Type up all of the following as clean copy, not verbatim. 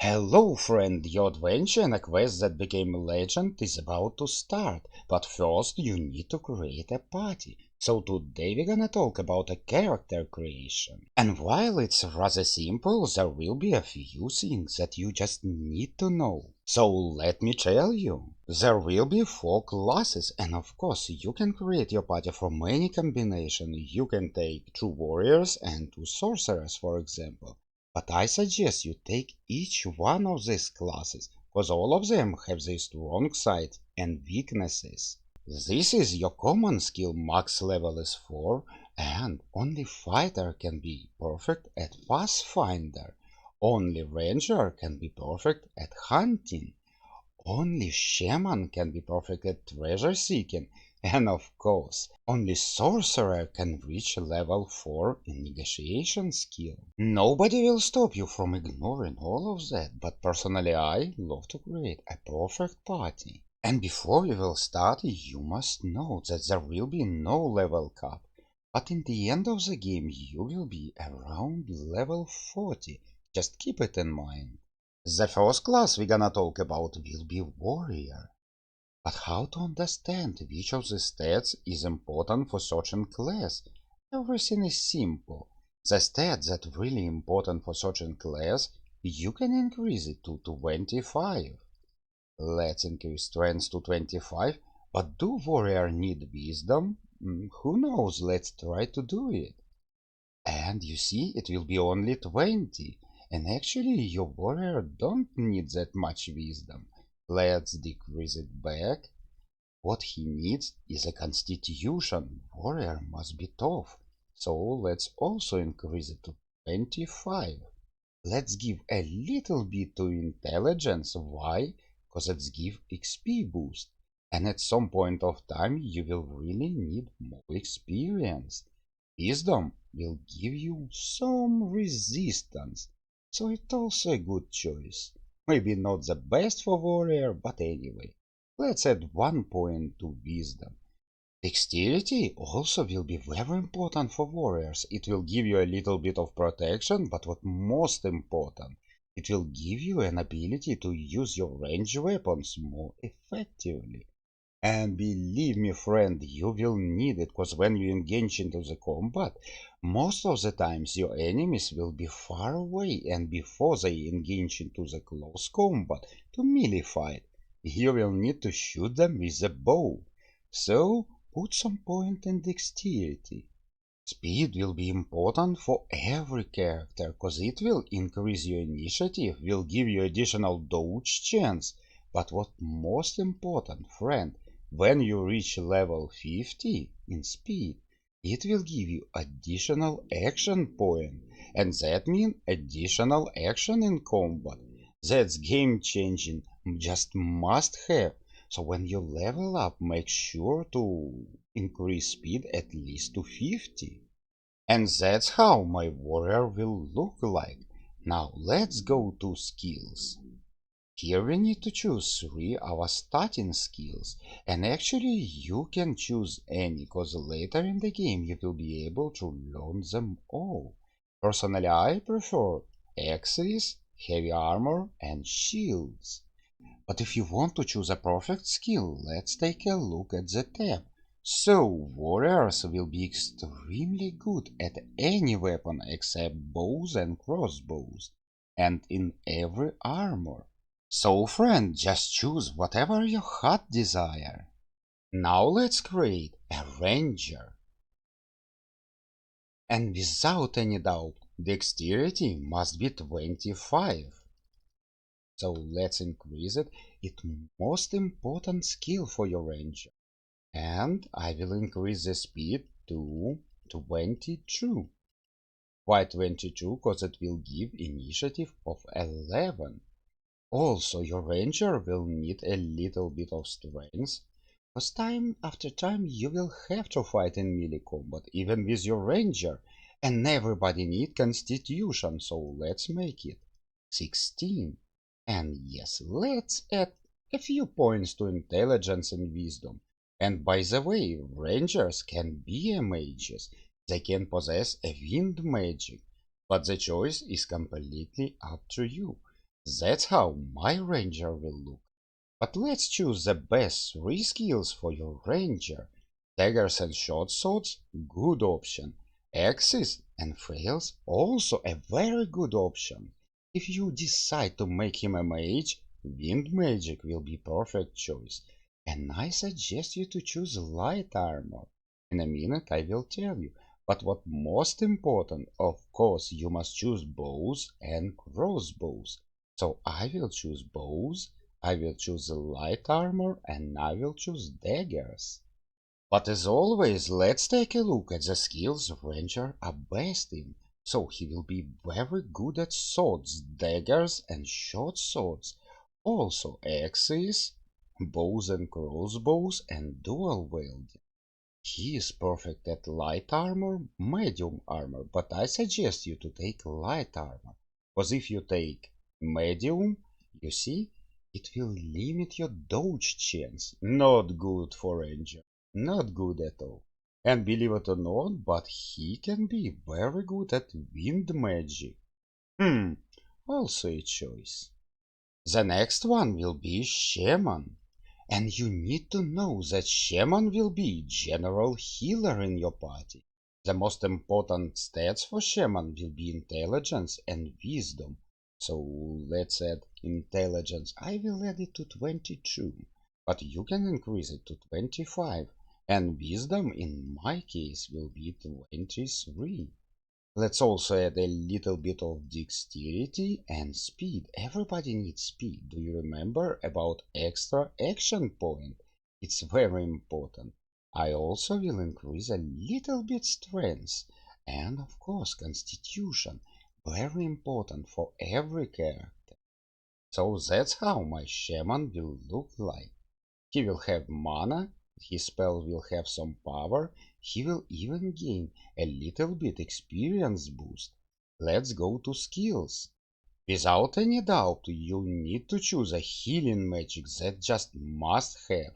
Hello friend, your adventure in a quest that became a legend is about to start, but first you need to create a party. So today we're gonna talk about a character creation. And while it's rather simple, there will be a few things that you just need to know. So let me tell you. There will be 4 classes, and of course you can create your party from any combination. You can take 2 warriors and 2 sorcerers, for example. But I suggest you take each one of these classes, cause all of them have their strong sides and weaknesses. This is your common skill, max level is 4, and only fighter can be perfect at pathfinder. Only ranger can be perfect at hunting. Only Shaman can be perfect at treasure seeking, and of course, only Sorcerer can reach level 4 in negotiation skill. Nobody will stop you from ignoring all of that, but personally I love to create a perfect party. And before we will start, you must know that there will be no level cap, but in the end of the game you will be around level 40. Just keep it in mind. The first class we're gonna talk about will be warrior. But how to understand which of the stats is important for certain class? Everything is simple. The stat that really important for certain class, you can increase it to 25. Let's increase strength to 25, but do warrior need wisdom? Who knows, let's try to do it. And you see, it will be only 20. And actually, your warrior don't need that much wisdom. Let's decrease it back. What he needs is a constitution. Warrior must be tough. So let's also increase it to 25. Let's give a little bit to intelligence. Why? Because it's give XP boost. And at some point of time you will really need more experience. Wisdom will give you some resistance, so it's also a good choice. Maybe not the best for warrior, but anyway. Let's add 1 point to wisdom. Dexterity also will be very important for warriors. It will give you a little bit of protection, but what most important, it will give you an ability to use your ranged weapons more effectively. And believe me friend, you will need it, cause when you engage into the combat, most of the times your enemies will be far away, and before they engage into the close combat to melee fight, you will need to shoot them with a bow. So put some point in dexterity. Speed will be important for every character, cause it will increase your initiative, will give you additional dodge chance. But what most important, friend, when you reach level 50 in speed, it will give you additional action point, and that means additional action in combat. That's game changing, just must have. So when you level up, make sure to increase speed at least to 50. And that's how my warrior will look like. Now let's go to skills. Here we need to choose 3 our starting skills, and actually you can choose any, cause later in the game you will be able to learn them all. Personally I prefer axes, heavy armor and shields. But if you want to choose a perfect skill, let's take a look at the tab. So, warriors will be extremely good at any weapon except bows and crossbows, and in every armor. So friend, just choose whatever your heart desire. Now let's create a ranger. And without any doubt, dexterity must be 25. So let's increase it. It's most important skill for your ranger. And I will increase the speed to 22. Why 22? Because it will give initiative of 11. Also, your ranger will need a little bit of strength, because time after time you will have to fight in melee combat, even with your ranger, and everybody need constitution, so let's make it 16. And yes, let's add a few points to intelligence and wisdom. And by the way, rangers can be mages, they can possess a wind magic, but the choice is completely up to you. That's how my ranger will look. But let's choose the best 3 skills for your ranger. Daggers and short swords, good option. Axes and flails, also a very good option. If you decide to make him a mage, wind magic will be perfect choice. And I suggest you to choose light armor. In a minute I will tell you. But what most important, of course, you must choose bows and crossbows. So I will choose bows, I will choose light armor, and I will choose daggers. But as always, let's take a look at the skills Ranger are best in. So he will be very good at swords, daggers, and short swords. Also axes, bows and crossbows, and dual wielding. He is perfect at light armor, medium armor, but I suggest you to take light armor. Because if you take medium, you see, it will limit your dodge chance. Not good for Ranger. Not good at all. And believe it or not, but he can be very good at wind magic. Hmm, also a choice. The next one will be Shaman. And you need to know that Shaman will be general healer in your party. The most important stats for Shaman will be intelligence and wisdom. So let's add intelligence. I will add it to 22, but you can increase it to 25. And wisdom in my case will be 23. Let's also add a little bit of dexterity and speed. Everybody needs speed. Do you remember about extra action point? It's very important. I also will increase a little bit strength and of course constitution. Very important for every character. So that's how my shaman will look like. He will have mana, his spell will have some power, he will even gain a little bit experience boost. Let's go to skills. Without any doubt, you need to choose a healing magic that just must have.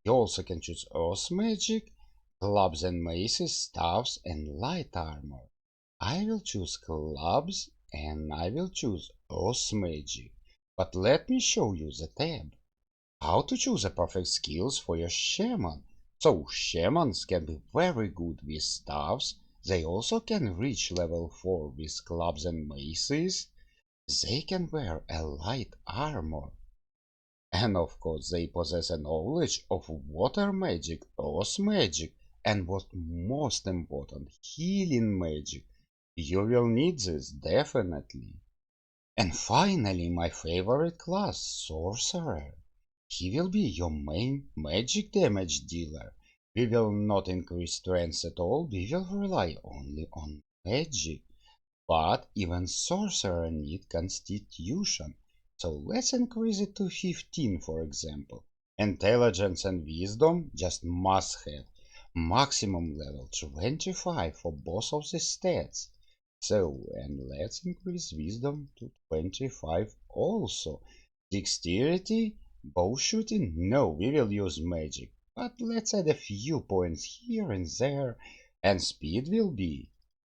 You also can choose earth magic, clubs and maces, staffs, and light armor. I will choose clubs and I will choose earth magic. But let me show you the tab. How to choose a perfect skills for your shaman. So shamans can be very good with staffs. They also can reach level 4 with clubs and maces. They can wear a light armor. And of course they possess a knowledge of water magic, earth magic, and what most important, healing magic. You will need this definitely. And finally, my favorite class, Sorcerer. He will be your main magic damage dealer. We will not increase strength at all, we will rely only on magic. But even Sorcerer need constitution. So let's increase it to 15 for example. Intelligence and wisdom just must have. Maximum level 25 for both of the stats. So, and let's increase wisdom to 25 also. Dexterity, bow shooting, no, we will use magic. But let's add a few points here and there. And speed will be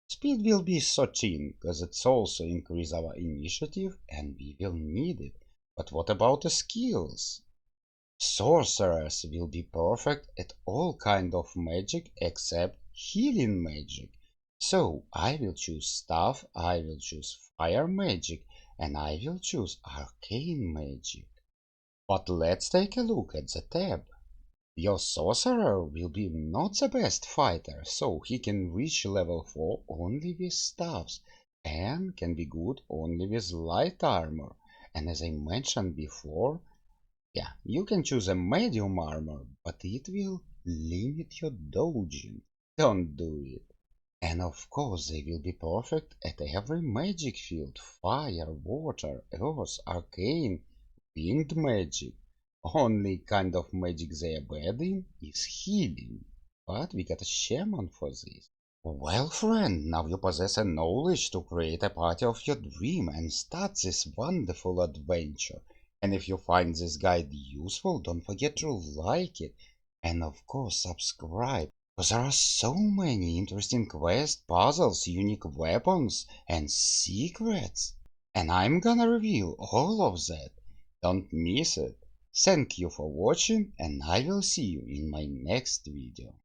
13, because it's also increase our initiative and we will need it. But what about the skills? Sorcerers will be perfect at all kind of magic except healing magic. So I will choose staff, I will choose fire magic, and I will choose arcane magic. But let's take a look at the tab. Your sorcerer will be not the best fighter, so he can reach level 4 only with staffs, and can be good only with light armor. And as I mentioned before, yeah, you can choose a medium armor, but it will limit your dodging. Don't do it. And of course they will be perfect at every magic field. Fire, water, earth, arcane, wind magic. Only kind of magic they are bad in is healing. But we got a shaman for this. Well, friend, now you possess a knowledge to create a party of your dream and start this wonderful adventure. And if you find this guide useful, don't forget to like it. And of course, subscribe. Because there are so many interesting quests, puzzles, unique weapons, and secrets. And I'm gonna reveal all of that. Don't miss it. Thank you for watching, and I will see you in my next video.